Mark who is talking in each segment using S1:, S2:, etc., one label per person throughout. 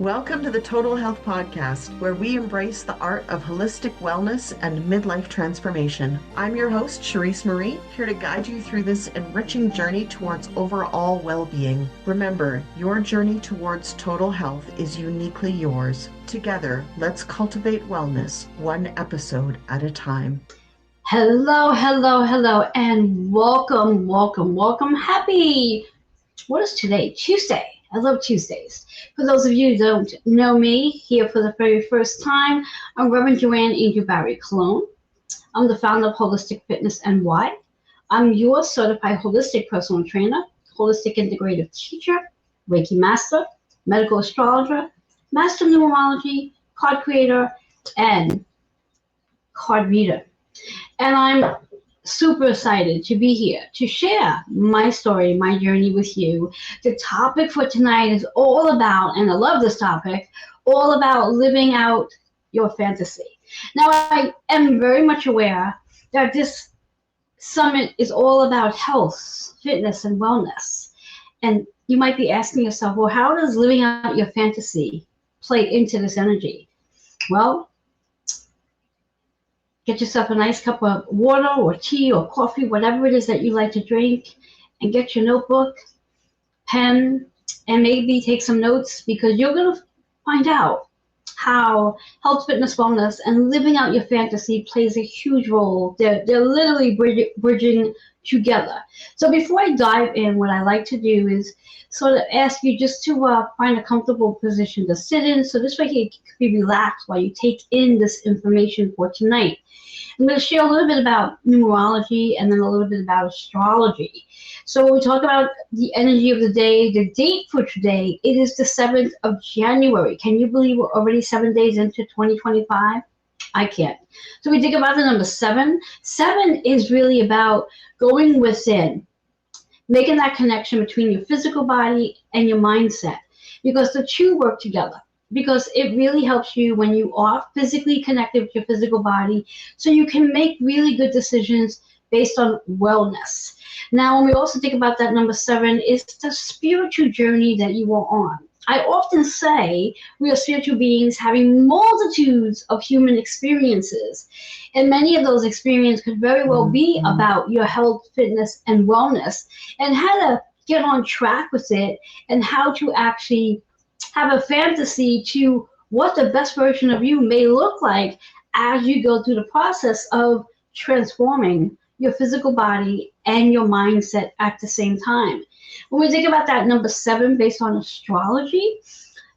S1: Welcome to the Total Health Podcast, where we embrace the art of holistic wellness and midlife transformation. I'm your host, Charisse Marie, here to guide you through this enriching journey towards overall well-being. Remember, your journey towards total health is uniquely yours. Together, let's cultivate wellness, one episode at a time.
S2: Hello, and welcome. Happy, what is today? Tuesday. I love Tuesdays. For those of you who don't know me, here for the very first time, I'm Rev Joanne Angel BarryColon. I'm the founder of Wholistic Fitness NY. I'm your certified holistic personal trainer, holistic integrative teacher, Reiki master, medical astrologer, master of numerology, card creator, and card reader. And I'm super excited to be here to share my story, my journey with you. The topic for tonight is all about, and I love this topic, all about living out your fantasy. Now, I am very much aware that this summit is all about health, fitness, and wellness. And you might be asking yourself, well, how does living out your fantasy play into this energy? Well, get yourself a nice cup of water or tea or coffee, whatever it is that you like to drink, and get your notebook, pen, and maybe take some notes, because you're going to find out how health, fitness, wellness, and living out your fantasy plays a huge role. They're literally bridging together. So before I dive in, what I like to do is sort of ask you just to find a comfortable position to sit in, so this way you can be relaxed while you take in this information for tonight. I'm going to share a little bit about numerology and then a little bit about astrology. So when we talk about the energy of the day, the date for today, it is the 7th of January. Can you believe we're already 7 days into 2025? I can't. So we think about the number 7. 7 is really about going within, making that connection between your physical body and your mindset, because the two work together. Because it really helps you when you are physically connected with your physical body, so you can make really good decisions based on wellness. Now, when we also think about that number 7, is the spiritual journey that you are on. I often say we are spiritual beings having multitudes of human experiences, and many of those experiences could very well be about your health, fitness, and wellness, and how to get on track with it, and how to actually have a fantasy to what the best version of you may look like as you go through the process of transforming your physical body and your mindset at the same time. When we think about that number 7 based on astrology,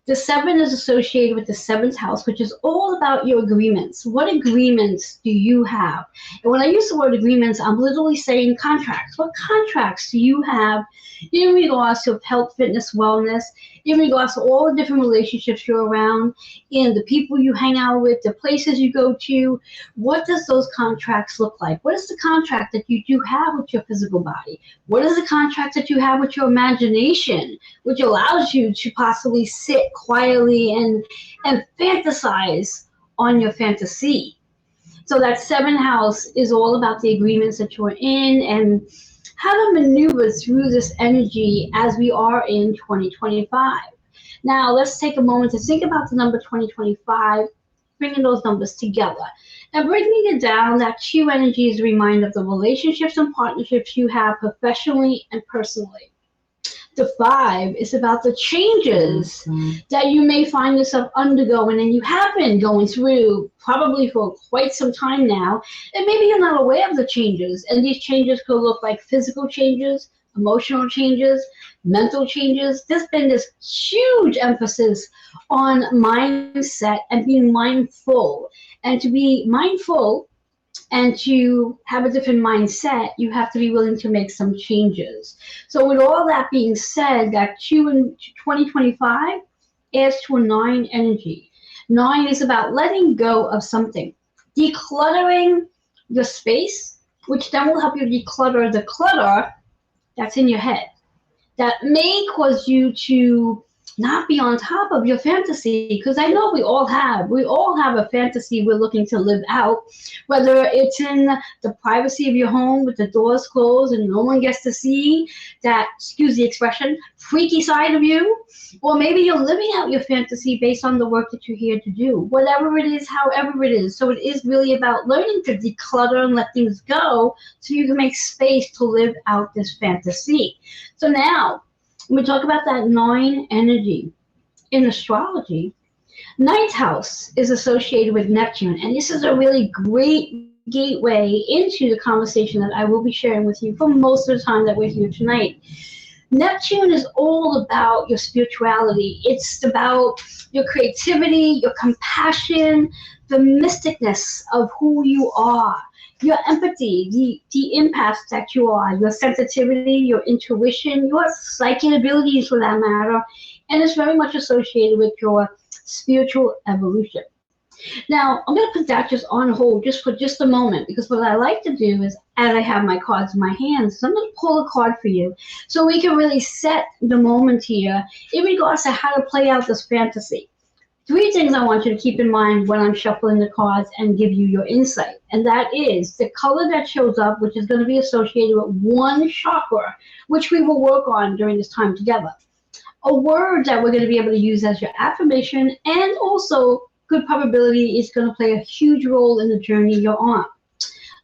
S2: the 7 is associated with the 7th house, which is all about your agreements. What agreements do you have? And when I use the word agreements, I'm literally saying contracts. What contracts do you have in regards to health, fitness, wellness, in regards to all the different relationships you're around, and the people you hang out with, the places you go to? What does those contracts look like? What is the contract that you do have with your physical body? What is the contract that you have with your imagination, which allows you to possibly sit quietly and fantasize on your fantasy? So that 7th house is all about the agreements that you're in and how to maneuver through this energy as we are in 2025. Now, let's take a moment to think about the number 2025, bringing those numbers together. And breaking it down, that Q energy is a reminder of the relationships and partnerships you have professionally and personally. The 5 is about the changes that you may find yourself undergoing, and you have been going through probably for quite some time now, and maybe you're not aware of the changes. And these changes could look like physical changes, emotional changes, mental changes. There's been this huge emphasis on mindset and being mindful. And to be mindful and to have a different mindset, you have to be willing to make some changes. So with all that being said, that Q in 2025 adds to a 9 energy. 9 is about letting go of something, decluttering your space, which then will help you declutter the clutter that's in your head that may cause you to not be on top of your fantasy, because I know we all have a fantasy we're looking to live out, whether it's in the privacy of your home with the doors closed and no one gets to see that, excuse the expression, freaky side of you, or maybe you're living out your fantasy based on the work that you're here to do. Whatever it is, however it is. So it is really about learning to declutter and let things go so you can make space to live out this fantasy. So now, when we talk about that 9 energy in astrology, ninth house is associated with Neptune, and this is a really great gateway into the conversation that I will be sharing with you for most of the time that we're here tonight. Neptune is all about your spirituality. It's about your creativity, your compassion, the mysticness of who you are, your empathy, the empath that you are, your sensitivity, your intuition, your psychic abilities for that matter, and it's very much associated with your spiritual evolution. Now, I'm going to put that just on hold just for just a moment, because what I like to do is, as I have my cards in my hands, so I'm going to pull a card for you so we can really set the moment here in regards to how to play out this fantasy. 3 things I want you to keep in mind when I'm shuffling the cards and give you your insight, and that is the color that shows up, which is going to be associated with one chakra, which we will work on during this time together. A word that we're going to be able to use as your affirmation, and also good probability is going to play a huge role in the journey you're on.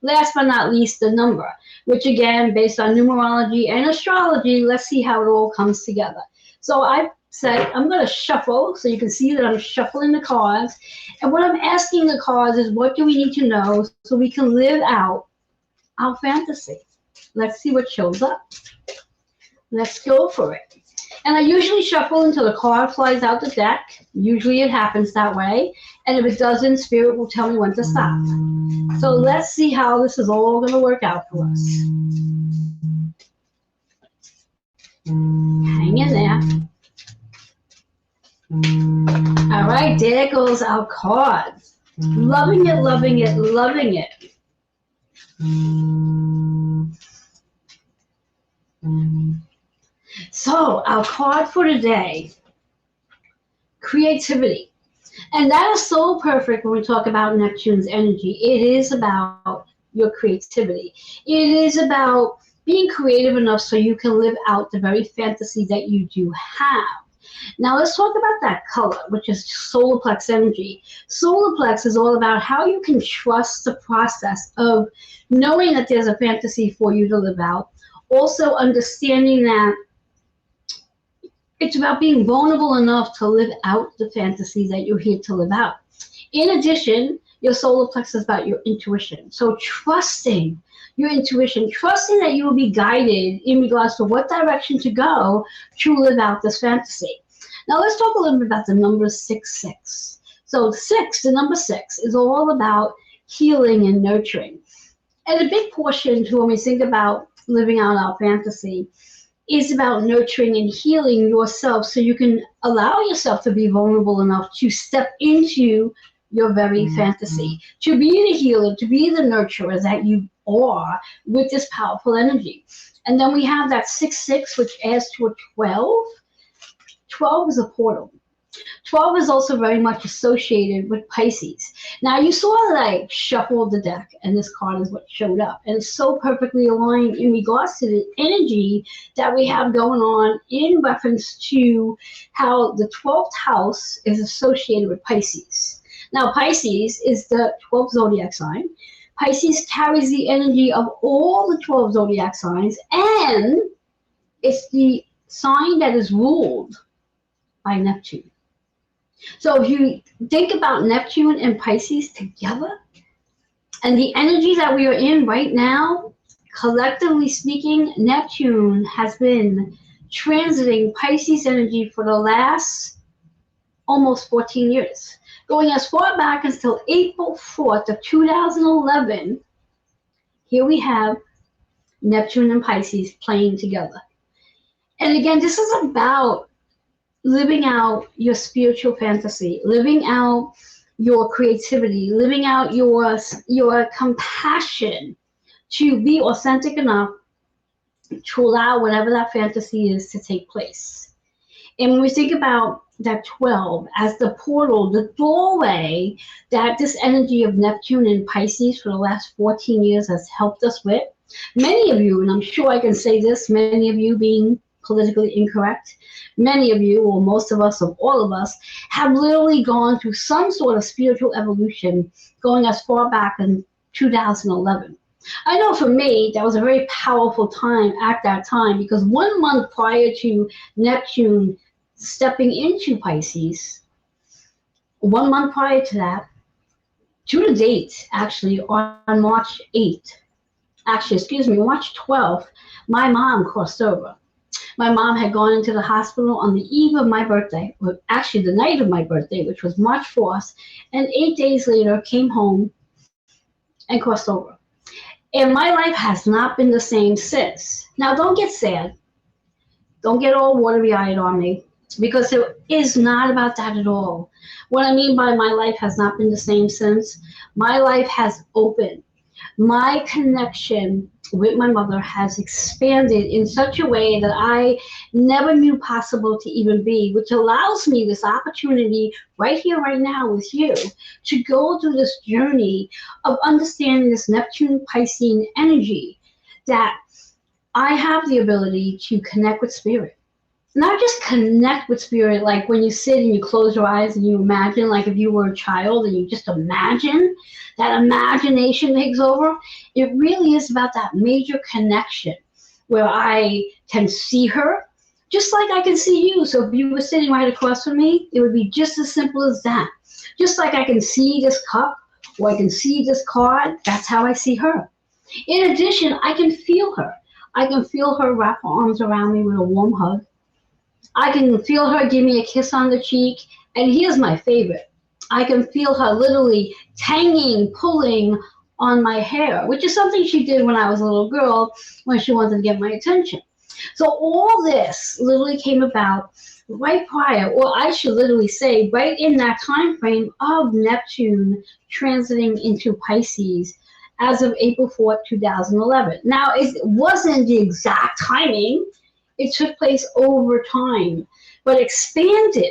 S2: Last but not least, the number, which again, based on numerology and astrology, let's see how it all comes together. So I said I'm going to shuffle, so you can see that I'm shuffling the cards. And what I'm asking the cards is, what do we need to know so we can live out our fantasy? Let's see what shows up. Let's go for it. And I usually shuffle until the card flies out the deck. Usually it happens that way. And if it doesn't, Spirit will tell me when to stop. So let's see how this is all going to work out for us. Hang in there. All right, there goes our cards. Loving it, loving it, loving it. So our card for today, creativity. And that is so perfect when we talk about Neptune's energy. It is about your creativity. It is about being creative enough so you can live out the very fantasy that you do have. Now let's talk about that color, which is solar plex energy. Solar plex is all about how you can trust the process of knowing that there's a fantasy for you to live out. Also understanding that it's about being vulnerable enough to live out the fantasy that you're here to live out. In addition, your solar plex is about your intuition. So trusting your intuition, trusting that you will be guided in regards to what direction to go to live out this fantasy. Now let's talk a little bit about the number 66. So the number 6 is all about healing and nurturing. And a big portion to when we think about living out our fantasy is about nurturing and healing yourself so you can allow yourself to be vulnerable enough to step into your very fantasy, to be the healer, to be the nurturer that you are with this powerful energy. And then we have that 6-6, which adds to a 12. 12 is a portal. 12 is also very much associated with Pisces. Now, you saw that I shuffled the deck, and this card is what showed up. And it's so perfectly aligned in regards to the energy that we have going on in reference to how the 12th house is associated with Pisces. Now, Pisces is the 12th zodiac sign. Pisces carries the energy of all the 12 zodiac signs, and it's the sign that is ruled by Neptune. So if you think about Neptune and Pisces together, and the energy that we are in right now, collectively speaking, Neptune has been transiting Pisces energy for the last almost 14 years. Going as far back until April 4th of 2011, here we have Neptune and Pisces playing together. And again, this is about living out your spiritual fantasy, living out your creativity, living out your compassion to be authentic enough to allow whatever that fantasy is to take place. And when we think about that 12 as the portal, the doorway that this energy of Neptune and Pisces for the last 14 years has helped us with, many of you, and I'm sure I can say this, many of you being politically incorrect, many of you, or most of us, or all of us, have literally gone through some sort of spiritual evolution going as far back in 2011. I know for me, that was a very powerful time at that time because 1 month prior to Neptune stepping into Pisces, 1 month prior to that, to the date, actually, on March 8th, actually, excuse me, March 12th, my mom crossed over. My mom had gone into the hospital on the eve of my birthday, or actually the night of my birthday, which was March 4th, and 8 days later came home and crossed over. And my life has not been the same since. Now, don't get sad. Don't get all watery-eyed on me, because it is not about that at all. What I mean by my life has not been the same since, my life has opened. My connection with my mother has expanded in such a way that I never knew possible to even be, which allows me this opportunity right here, right now with you, to go through this journey of understanding this Neptune Piscean energy, that I have the ability to connect with spirit. Not just connect with spirit, like when you sit and you close your eyes and you imagine, like if you were a child and you just imagine, that imagination takes over. It really is about that major connection where I can see her just like I can see you. So if you were sitting right across from me, it would be just as simple as that. Just like I can see this cup or I can see this card, that's how I see her. In addition, I can feel her. I can feel her wrap her arms around me with a warm hug. I can feel her give me a kiss on the cheek, and here's my favorite. I can feel her literally tanging, pulling on my hair, which is something she did when I was a little girl when she wanted to get my attention. So all this literally came about right prior, or I should literally say right in that time frame of Neptune transiting into Pisces as of April 4th, 2011. Now, it wasn't the exact timing. It took place over time, but expanded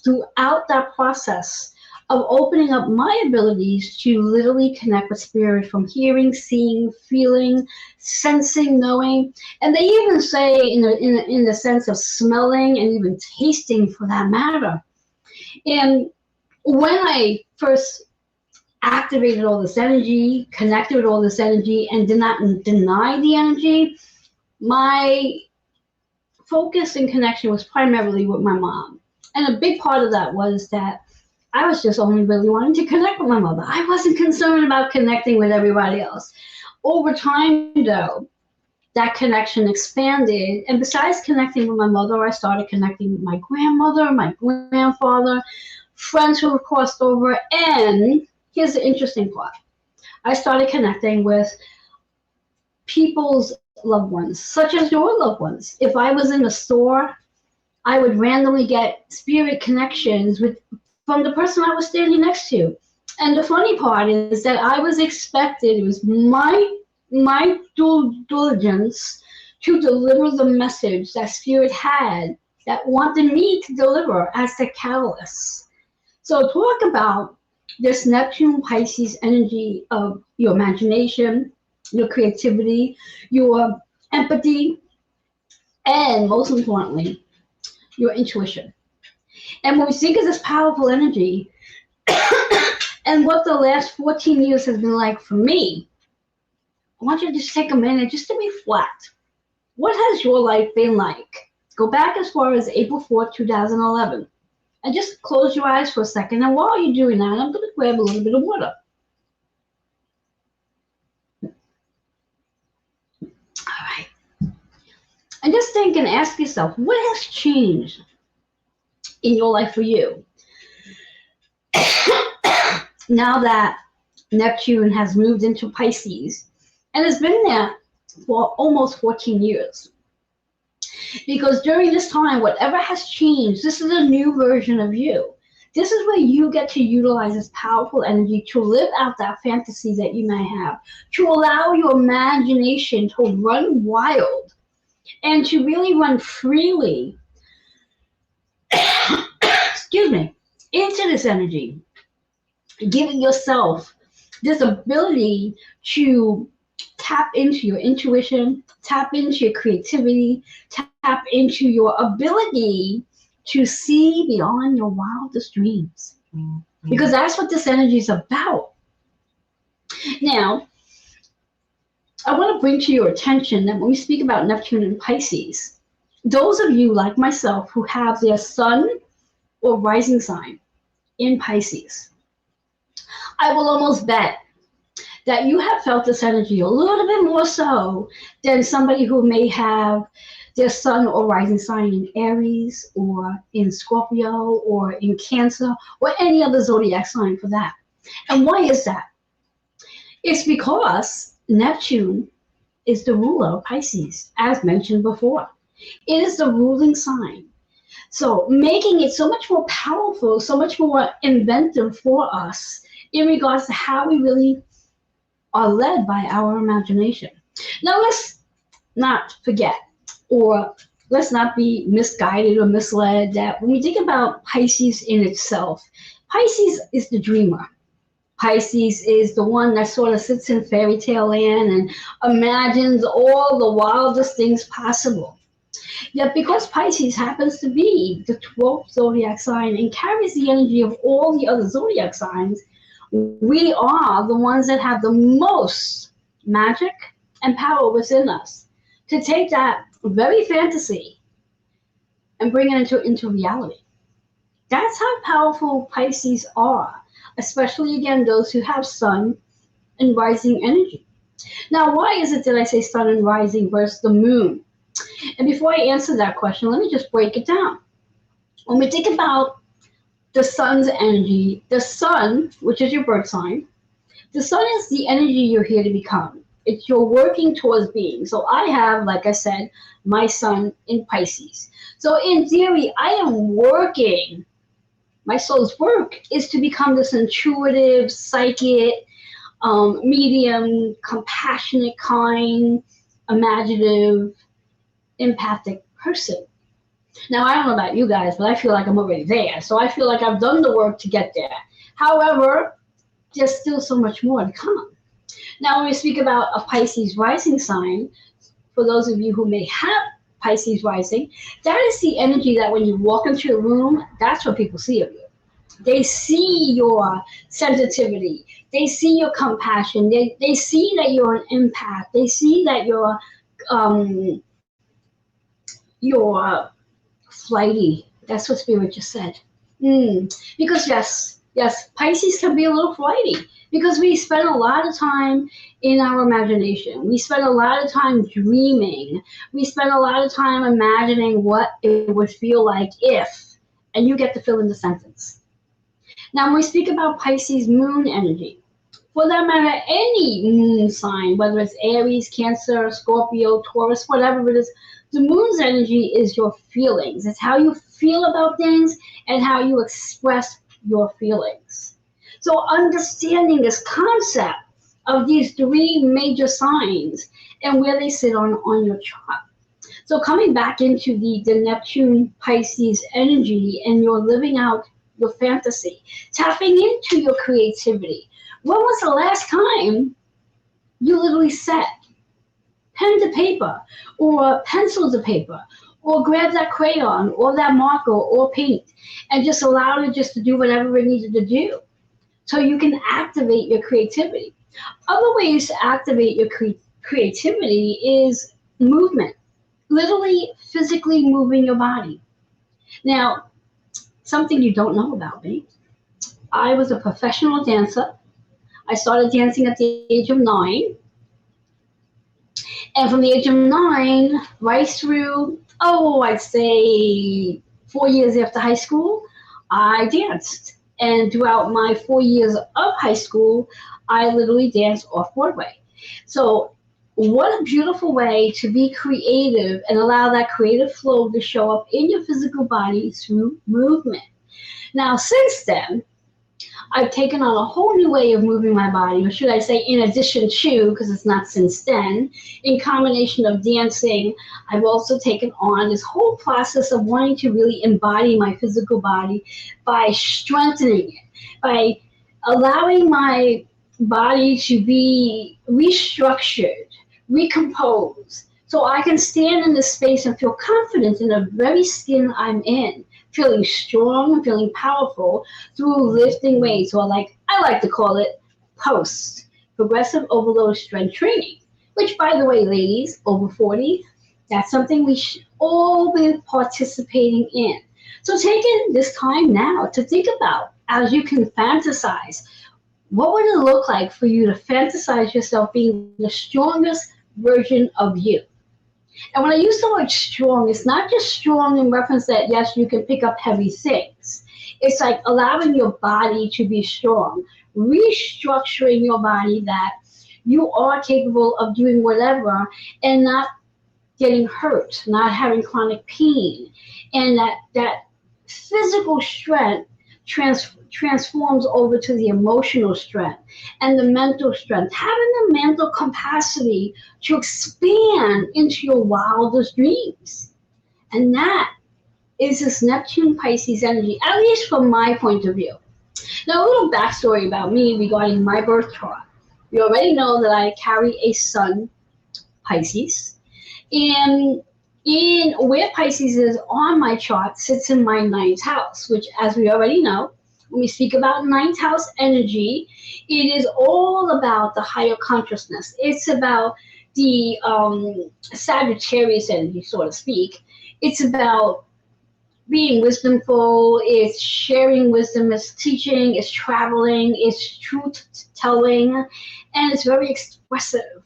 S2: throughout that process of opening up my abilities to literally connect with spirit from hearing, seeing, feeling, sensing, knowing. And they even say in the sense of smelling and even tasting for that matter. And when I first activated all this energy, connected with all this energy, and did not deny the energy, my focus and connection was primarily with my mom. And a big part of that was that I was just only really wanting to connect with my mother. I wasn't concerned about connecting with everybody else. Over time, though, that connection expanded. And besides connecting with my mother, I started connecting with my grandmother, my grandfather, friends who have crossed over. And here's the interesting part. I started connecting with people's loved ones, such as your loved ones. If I was in the store, I would randomly get spirit connections from the person I was standing next to. And the funny part is that I was expected, it was my due diligence to deliver the message that spirit had that wanted me to deliver as the catalyst. So talk about this Neptune Pisces energy of your imagination, your creativity, your empathy, and most importantly, your intuition. And when we think of this powerful energy and what the last 14 years has been like for me, I want you to just take a minute just to reflect. What has your life been like? Go back as far as April 4th, 2011. And just close your eyes for a second. And while you're doing that, I'm going to grab a little bit of water. All right. And just think and ask yourself, what has changed in your life for you now that Neptune has moved into Pisces and has been there for almost 14 years? Because during this time, whatever has changed, this is a new version of you. This is where you get to utilize this powerful energy to live out that fantasy that you may have, to allow your imagination to run wild and to really run freely excuse me, into this energy, giving yourself this ability to tap into your intuition, tap into your creativity, tap into your ability to see beyond your wildest dreams. Mm-hmm. Because that's what this energy is about. Now, I want to bring to your attention that when we speak about Neptune and Pisces, those of you like myself who have their sun or rising sign in Pisces, I will almost bet that you have felt this energy a little bit more so than somebody who may have their sun or rising sign in Aries or in Scorpio or in Cancer or any other zodiac sign for that. And why is that? It's because Neptune is the ruler of Pisces, as mentioned before. It is the ruling sign. So making it so much more powerful, so much more inventive for us in regards to how we really are led by our imagination. Now, let's not forget, or let's not be misguided or misled, that when we think about Pisces in itself, Pisces is the dreamer. Pisces is the one that sort of sits in fairy tale land and imagines all the wildest things possible. Yet because Pisces happens to be the 12th zodiac sign and carries the energy of all the other zodiac signs, we are the ones that have the most magic and power within us to take that very fantasy and bring it into reality. That's how powerful Pisces are, especially, again, those who have sun and rising energy. Now, why is it that I say sun and rising versus the moon? And before I answer that question, let me just break it down. When we think about the sun's energy, the sun, which is your birth sign, the sun is the energy you're here to become. It's you're working towards being. So I have, like I said, my sun in Pisces. So in theory, I am working. My soul's work is to become this intuitive, psychic, medium, compassionate, kind, imaginative, empathic person. Now, I don't know about you guys, but I feel like I'm already there. So I feel like I've done the work to get there. However, there's still so much more to come. Now, when we speak about a Pisces rising sign, for those of you who may have Pisces rising, that is the energy that when you walk into a room, that's what people see of you. They see your sensitivity. They see your compassion. They see that you're an empath. They see that you're flighty. That's what Spirit just said. Because yes, Pisces can be a little flighty because we spend a lot of time in our imagination. We spend a lot of time dreaming. We spend a lot of time imagining what it would feel like if, and you get to fill in the sentence. Now, when we speak about Pisces moon energy, for that matter, any moon sign, whether it's Aries, Cancer, Scorpio, Taurus, whatever it is, the moon's energy is your feelings. It's how you feel about things and how you express your feelings. So understanding this concept of these three major signs and where they sit on your chart. So coming back into the Neptune Pisces energy, and you're living out your fantasy, tapping into your creativity. When was the last time you literally sat pen to paper or pencil to paper or grab that crayon or that marker or paint and just allowed it just to do whatever it needed to do so you can activate your creativity? Other ways to activate your creativity is movement, literally physically moving your body. Now, something you don't know about me, I was a professional dancer. I started dancing at the age of 9. And from the age of 9, right through, I'd say 4 years after high school, I danced. And throughout my 4 years of high school, I literally danced off-Broadway. So what a beautiful way to be creative and allow that creative flow to show up in your physical body through movement. Now, since then, I've taken on a whole new way of moving my body, or should I say, in addition to, because it's not since then, in combination of dancing, I've also taken on this whole process of wanting to really embody my physical body by strengthening it, by allowing my body to be restructured, recomposed, so I can stand in this space and feel confident in the very skin I'm in, feeling strong and feeling powerful through lifting weights, or like I like to call it, post progressive overload strength training, which, by the way, ladies over 40, that's something we should all be participating in. So taking this time now to think about, as you can fantasize, what would it look like for you to fantasize yourself being the strongest version of you? And when I use the word strong, it's not just strong in reference that, yes, you can pick up heavy things. It's like allowing your body to be strong, restructuring your body that you are capable of doing whatever and not getting hurt, not having chronic pain. And that physical strength transforms over to the emotional strength and the mental strength, having the mental capacity to expand into your wildest dreams. And that is this Neptune Pisces energy, at least from my point of view. Now, a little backstory about me regarding my birth chart. You already know that I carry a sun, Pisces, and in where Pisces is on my chart sits in my ninth house, which, as we already know, when we speak about ninth house energy, it is all about the higher consciousness. It's about the Sagittarius energy, so to speak. It's about being wisdomful, it's sharing wisdom, it's teaching, it's traveling, it's truth telling, and it's very expressive.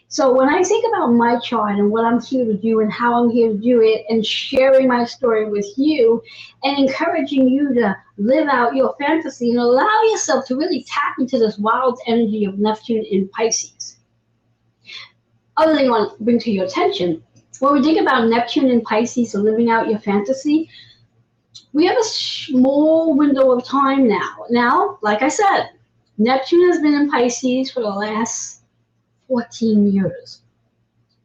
S2: So when I think about my chart and what I'm here to do and how I'm here to do it, and sharing my story with you and encouraging you to live out your fantasy and allow yourself to really tap into this wild energy of Neptune in Pisces. Other thing I want to bring to your attention, when we think about Neptune in Pisces and living out your fantasy, we have a small window of time now. Now, like I said, Neptune has been in Pisces for the last 14 years.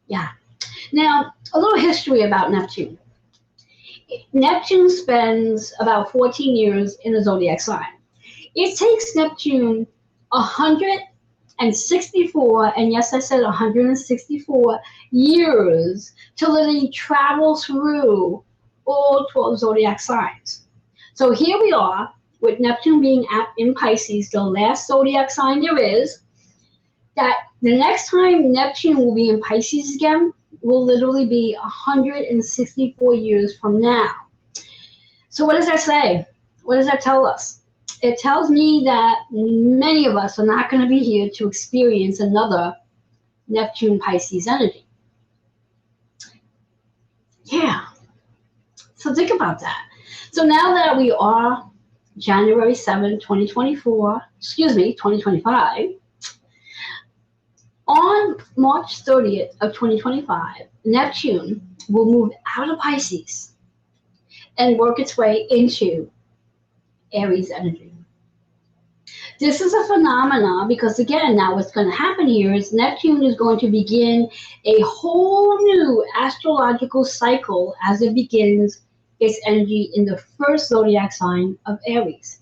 S2: Yeah. Now, a little history about Neptune. Neptune spends about 14 years in the zodiac sign. It takes Neptune 164, and yes, I said 164 years to literally travel through all 12 zodiac signs. So here we are with Neptune being in Pisces, the last zodiac sign there is, that the next time Neptune will be in Pisces again will literally be 164 years from now. So what does that say? What does that tell us? It tells me that many of us are not going to be here to experience another Neptune Pisces energy. Yeah. So think about that. So now that we are January 7, 2025, on March 30th of 2025, Neptune will move out of Pisces and work its way into Aries energy. This is a phenomenon because, again, now what's going to happen here is Neptune is going to begin a whole new astrological cycle as it begins its energy in the first zodiac sign of Aries.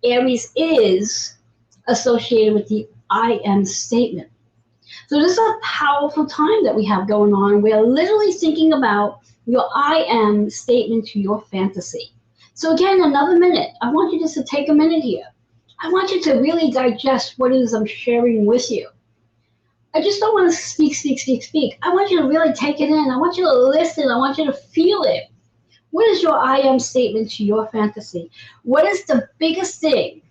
S2: Aries is associated with the I am statement. So this is a powerful time that we have going on. We're literally thinking about your I am statement to your fantasy. So again, another minute. I want you just to take a minute here. I want you to really digest what it is I'm sharing with you. I just don't want to speak. I want you to really take it in. I want you to listen. I want you to feel it. What is your I am statement to your fantasy? What is the biggest thing,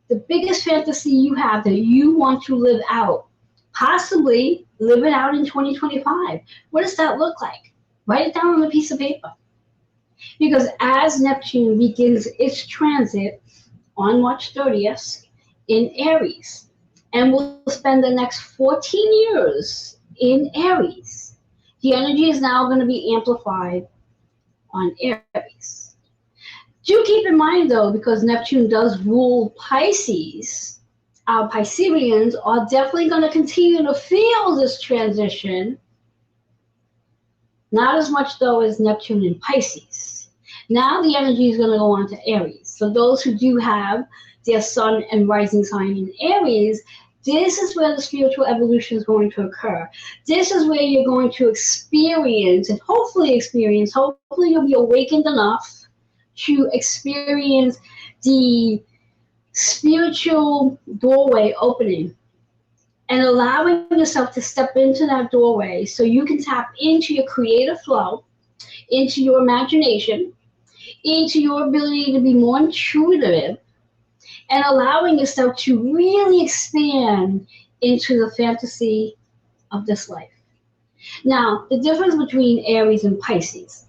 S2: the biggest fantasy you have that you want to live out? Possibly live it out in 2025. What does that look like? Write it down on a piece of paper. Because as Neptune begins its transit on March 30th in Aries, and will spend the next 14 years in Aries, the energy is now going to be amplified on Aries. Do keep in mind, though, because Neptune does rule Pisces, our Pisceans are definitely going to continue to feel this transition. Not as much, though, as Neptune in Pisces. Now the energy is going to go on to Aries. So those who do have their sun and rising sign in Aries, this is where the spiritual evolution is going to occur. This is where you're going to experience, and hopefully you'll be awakened enough to experience the spiritual doorway opening and allowing yourself to step into that doorway so you can tap into your creative flow, into your imagination, into your ability to be more intuitive, and allowing yourself to really expand into the fantasy of this life. Now, the difference between Aries and Pisces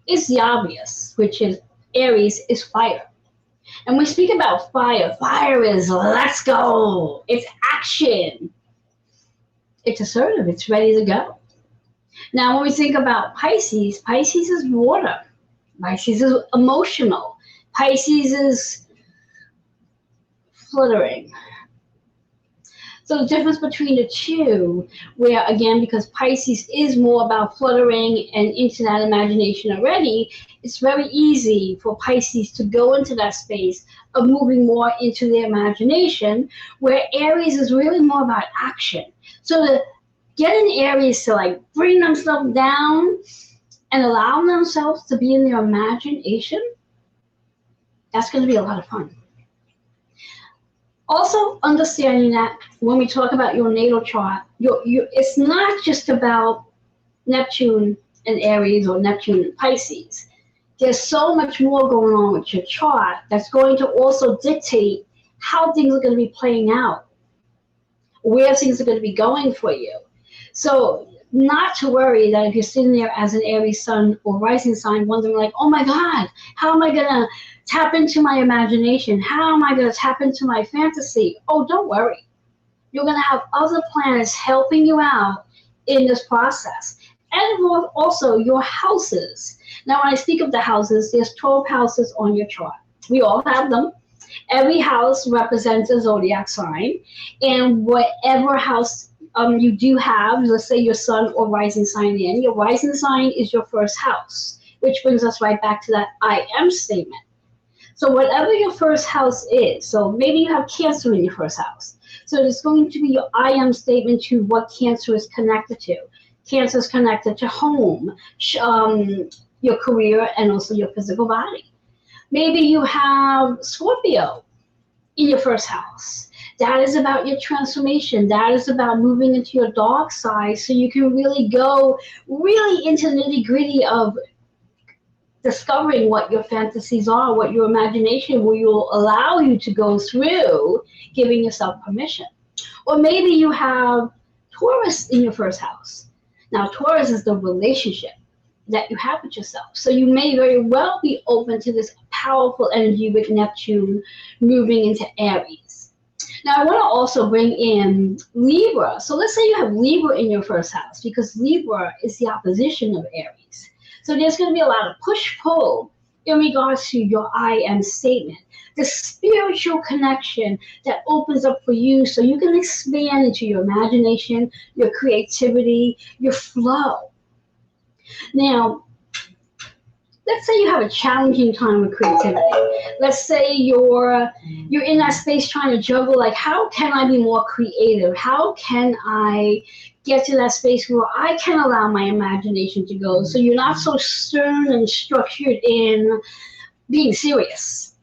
S2: is the obvious, which is Aries is fire. And we speak about fire. Fire is let's go. It's action. It's assertive. It's ready to go. Now, when we think about Pisces, Pisces is water. Pisces is emotional. Pisces is fluttering. So the difference between the two, where again, because Pisces is more about fluttering and into that imagination already, it's very easy for Pisces to go into that space of moving more into their imagination, where Aries is really more about action. So to get an Aries to like bring themselves down and allow themselves to be in their imagination, that's going to be a lot of fun. Also understanding that when we talk about your natal chart, it's not just about Neptune and Aries or Neptune and Pisces. There's so much more going on with your chart that's going to also dictate how things are going to be playing out, where things are going to be going for you. So not to worry that if you're sitting there as an Aries sun or rising sign wondering like, oh my God, how am I going to tap into my imagination? How am I going to tap into my fantasy? Oh, don't worry. You're going to have other planets helping you out in this process. And also your houses. Now, when I speak of the houses, there's 12 houses on your chart. We all have them. Every house represents a zodiac sign. And whatever house you do have, let's say your sun or rising sign in, your rising sign is your first house, which brings us right back to that I am statement. So whatever your first house is, so maybe you have Cancer in your first house. So it's going to be your I am statement to what Cancer is connected to. Cancer is connected to home, your career, and also your physical body. Maybe you have Scorpio in your first house. That is about your transformation. That is about moving into your dark side so you can really go really into the nitty-gritty of discovering what your fantasies are, what your imagination will allow you to go through, giving yourself permission. Or maybe you have Taurus in your first house. Now, Taurus is the relationship that you have with yourself. So you may very well be open to this powerful energy with Neptune moving into Aries. Now, I want to also bring in Libra. So let's say you have Libra in your first house, because Libra is the opposition of Aries. So there's going to be a lot of push-pull in regards to your I am statement, the spiritual connection that opens up for you so you can expand into your imagination, your creativity, your flow. Now, let's say you have a challenging time with creativity. Let's say you're in that space trying to juggle, like, how can I be more creative? How can I get to that space where I can allow my imagination to go? So you're not so stern and structured in being serious.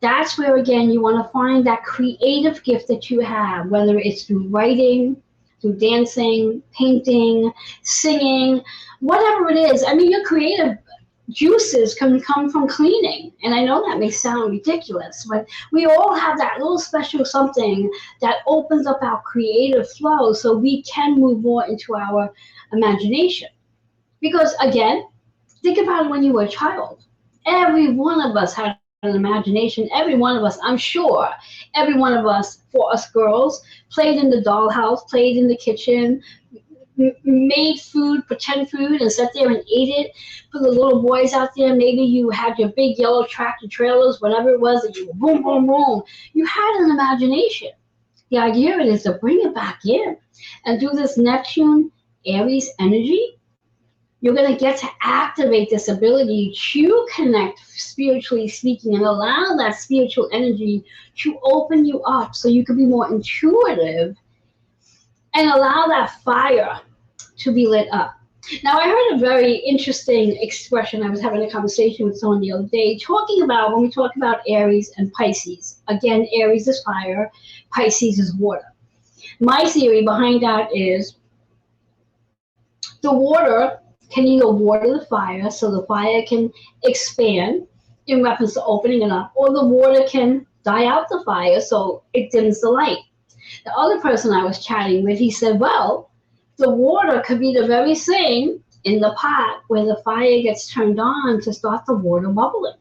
S2: That's where, again, you want to find that creative gift that you have, whether it's through writing, through dancing, painting, singing, whatever it is. I mean, your creative juices can come from cleaning. And I know that may sound ridiculous, but we all have that little special something that opens up our creative flow so we can move more into our imagination. Because, again, think about it when you were a child. Every one of us had an imagination. Every one of us, I'm sure, every one of us, for us girls, played in the dollhouse, played in the kitchen, made food, pretend food, and sat there and ate it. For the little boys out there, maybe you had your big yellow tractor trailers, whatever it was, that you were boom, boom, boom. You had an imagination. The idea of it is to bring it back in. And through this Neptune Aries energy, you're going to get to activate this ability to connect spiritually speaking and allow that spiritual energy to open you up so you can be more intuitive and allow that fire to be lit up. Now, I heard a very interesting expression. I was having a conversation with someone the other day talking about when we talk about Aries and Pisces. Again, Aries is fire, Pisces is water. My theory behind that is the water can either water the fire so the fire can expand in reference to opening it up, or the water can die out the fire so it dims the light. The other person I was chatting with, he said, well, the water could be the very thing in the pot where the fire gets turned on to start the water bubbling.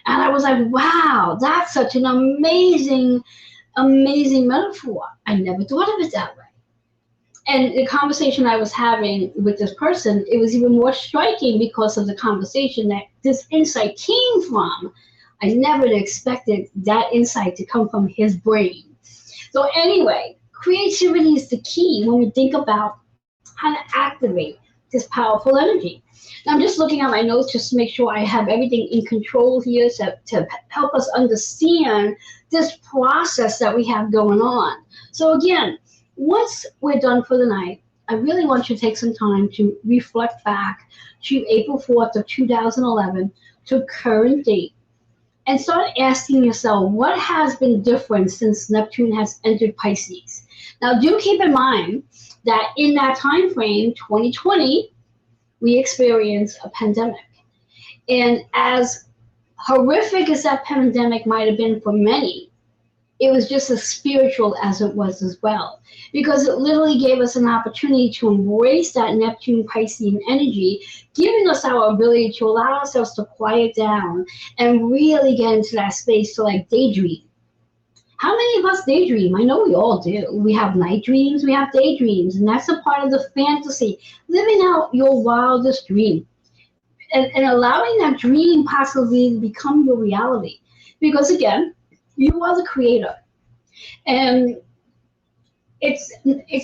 S2: And I was like, wow, that's such an amazing, amazing metaphor. I never thought of it that way. And the conversation I was having with this person, it was even more striking because of the conversation that this insight came from. I never expected that insight to come from his brain. So anyway, creativity is the key when we think about how to activate this powerful energy. Now I'm just looking at my notes just to make sure I have everything in control here to help us understand this process that we have going on. So again, once we're done for the night, I really want you to take some time to reflect back to April 4th of 2011 to current date and start asking yourself what has been different since Neptune has entered Pisces. Now do keep in mind that in that time frame, 2020, we experienced a pandemic. And as horrific as that pandemic might have been for many, it was just as spiritual as it was as well, because it literally gave us an opportunity to embrace that Neptune Piscean energy, giving us our ability to allow ourselves to quiet down and really get into that space to like daydream. How many of us daydream? I know we all do. We have night dreams, we have daydreams, and that's a part of the fantasy, living out your wildest dream and allowing that dream possibly to become your reality. Because again, you are the creator. And it's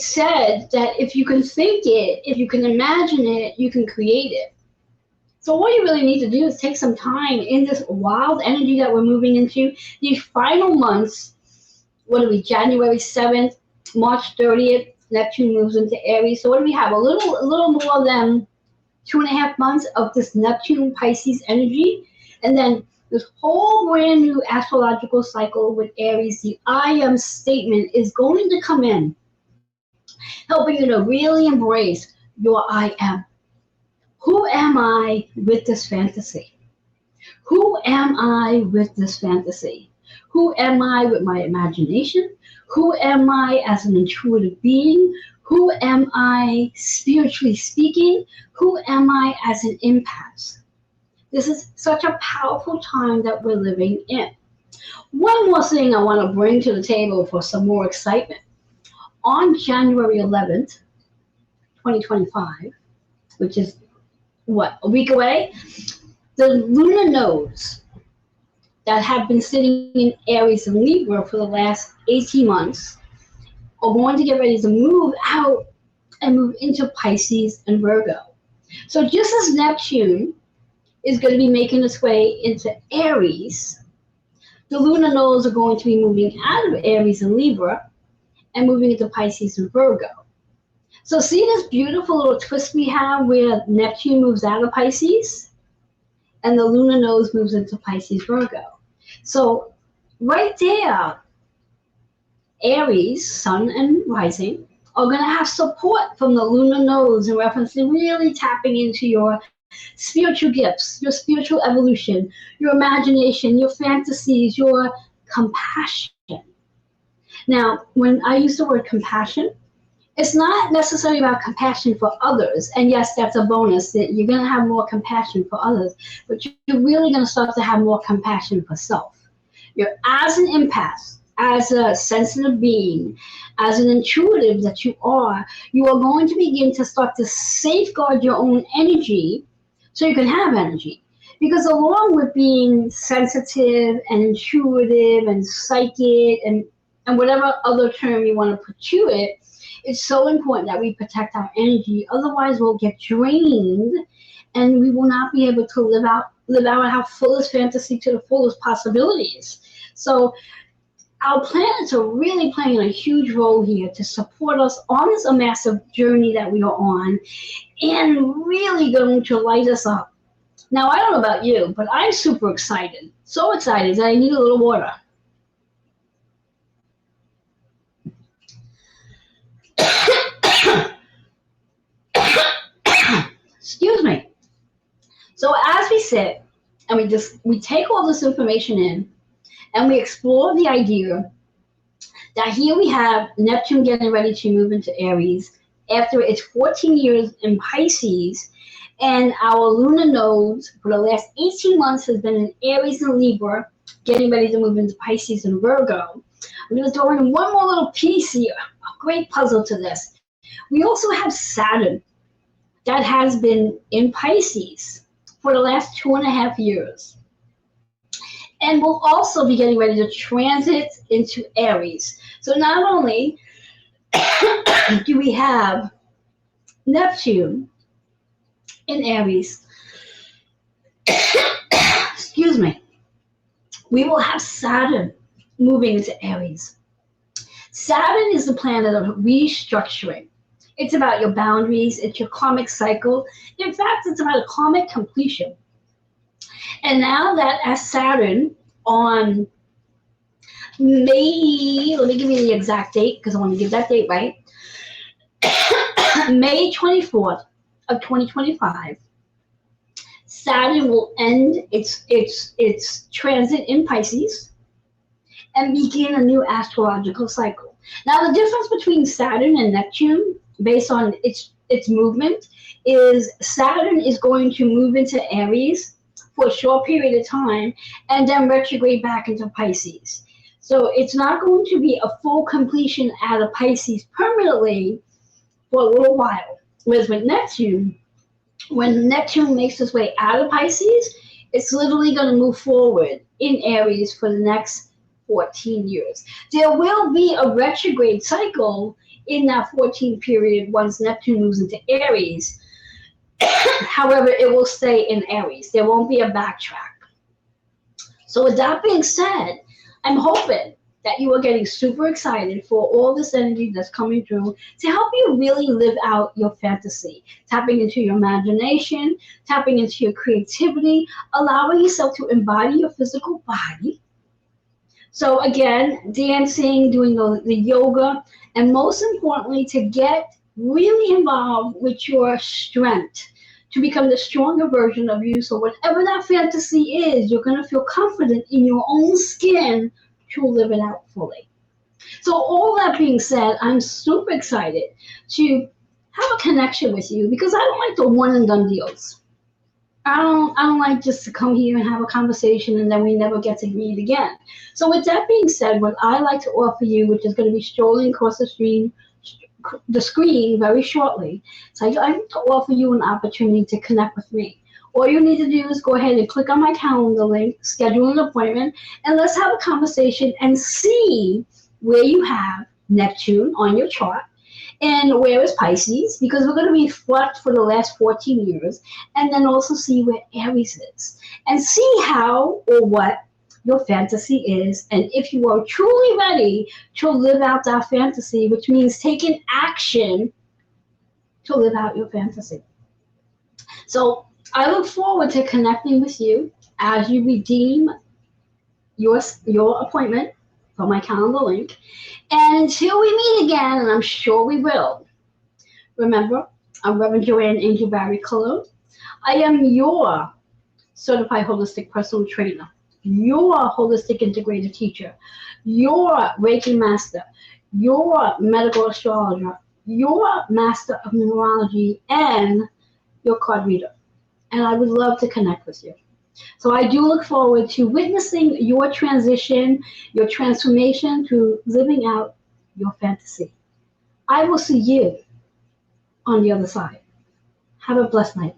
S2: said that if you can think it, if you can imagine it, you can create it. So all you really need to do is take some time in this wild energy that we're moving into. These final months, what are we, January 7th, March 30th, Neptune moves into Aries. So what do we have? A little more than 2.5 months of this Neptune Pisces energy. And then this whole brand new astrological cycle with Aries, the I am statement is going to come in, helping you to really embrace your I am. Who am I with this fantasy? Who am I with this fantasy? Who am I with my imagination? Who am I as an intuitive being? Who am I spiritually speaking? Who am I as an empath? This is such a powerful time that we're living in. One more thing I want to bring to the table for some more excitement. On January 11th, 2025, which is, what, a week away, the lunar nodes that have been sitting in Aries and Libra for the last 18 months are going to get ready to move out and move into Pisces and Virgo. So just as Neptune is going to be making its way into Aries, the lunar nodes are going to be moving out of Aries and Libra and moving into Pisces and Virgo. So see this beautiful little twist we have where Neptune moves out of Pisces and the lunar nodes moves into Pisces Virgo. So right there, Aries, sun and rising, are going to have support from the lunar nodes in reference to really tapping into your spiritual gifts, your spiritual evolution, your imagination, your fantasies, your compassion. Now, when I use the word compassion, it's not necessarily about compassion for others. And yes, that's a bonus, that you're going to have more compassion for others, but you're really going to start to have more compassion for self. You're, as an empath, as a sensitive being, as an intuitive that you are going to begin to start to safeguard your own energy so you can have energy. Because along with being sensitive and intuitive and psychic and whatever other term you want to put to it, it's so important that we protect our energy. Otherwise, we'll get drained and we will not be able to live out our fullest fantasy to the fullest possibilities. So our planets are really playing a huge role here to support us on this massive journey that we are on and really going to light us up. Now, I don't know about you, but I'm super excited. So excited that I need a little water. Excuse me. So as we sit and we take all this information in and we explore the idea that here we have Neptune getting ready to move into Aries after its 14 years in Pisces, and our lunar nodes for the last 18 months has been in Aries and Libra, getting ready to move into Pisces and Virgo. I'm going to throw in one more little piece here, a great puzzle to this. We also have Saturn that has been in Pisces for the last 2.5 years. And we'll also be getting ready to transit into Aries. So not only do we have Neptune in Aries, excuse me, we will have Saturn moving into Aries. Saturn is the planet of restructuring. It's about your boundaries, it's your karmic cycle. In fact, it's about a karmic completion. And now that as Saturn on May, let me give you the exact date because I want to give that date right. May 24th of 2025, Saturn will end its transit in Pisces and begin a new astrological cycle. Now, the difference between Saturn and Neptune, based on its movement, is Saturn is going to move into Aries for a short period of time and then retrograde back into Pisces. So it's not going to be a full completion out of Pisces permanently for a little while. Whereas with Neptune, when Neptune makes its way out of Pisces, it's literally going to move forward in Aries for the next 14 years. There will be a retrograde cycle in that 14 period once Neptune moves into Aries. However, it will stay in Aries. There won't be a backtrack. So with that being said, I'm hoping that you are getting super excited for all this energy that's coming through to help you really live out your fantasy, tapping into your imagination, tapping into your creativity, allowing yourself to embody your physical body. So again, dancing, doing the yoga, and most importantly, to get really involved with your strength to become the stronger version of you. So whatever that fantasy is, you're going to feel confident in your own skin to live it out fully. So all that being said, I'm super excited to have a connection with you because I don't like the one and done deals. I don't like just to come here and have a conversation and then we never get to meet again. So with that being said, what I like to offer you, which is going to be strolling across the screen very shortly, so I like to offer you an opportunity to connect with me. All you need to do is go ahead and click on my calendar link, schedule an appointment, and let's have a conversation and see where you have Neptune on your chart and where is Pisces, because we're going to reflect for the last 14 years, and then also see where Aries is, and see how or what your fantasy is, and if you are truly ready to live out that fantasy, which means taking action to live out your fantasy. So I look forward to connecting with you as you redeem your appointment from my calendar link. And until we meet again, and I'm sure we will, remember, I'm Rev Joanne Angel BarryColon. I am your certified holistic personal trainer, your holistic integrated teacher, your Reiki master, your medical astrologer, your master of numerology, and your card reader. And I would love to connect with you. So I do look forward to witnessing your transition, your transformation to living out your fantasy. I will see you on the other side. Have a blessed night.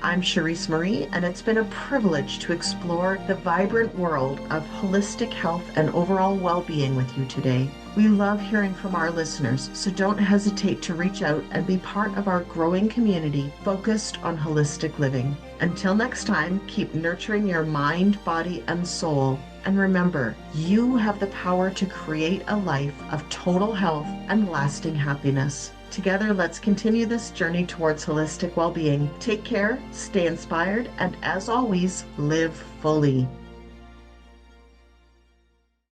S1: I'm Charisse Marie, and it's been a privilege to explore the vibrant world of holistic health and overall well-being with you today. We love hearing from our listeners, so don't hesitate to reach out and be part of our growing community focused on holistic living. Until next time, keep nurturing your mind, body, and soul. And remember, you have the power to create a life of total health and lasting happiness. Together, let's continue this journey towards holistic well-being. Take care, stay inspired, and as always, live fully.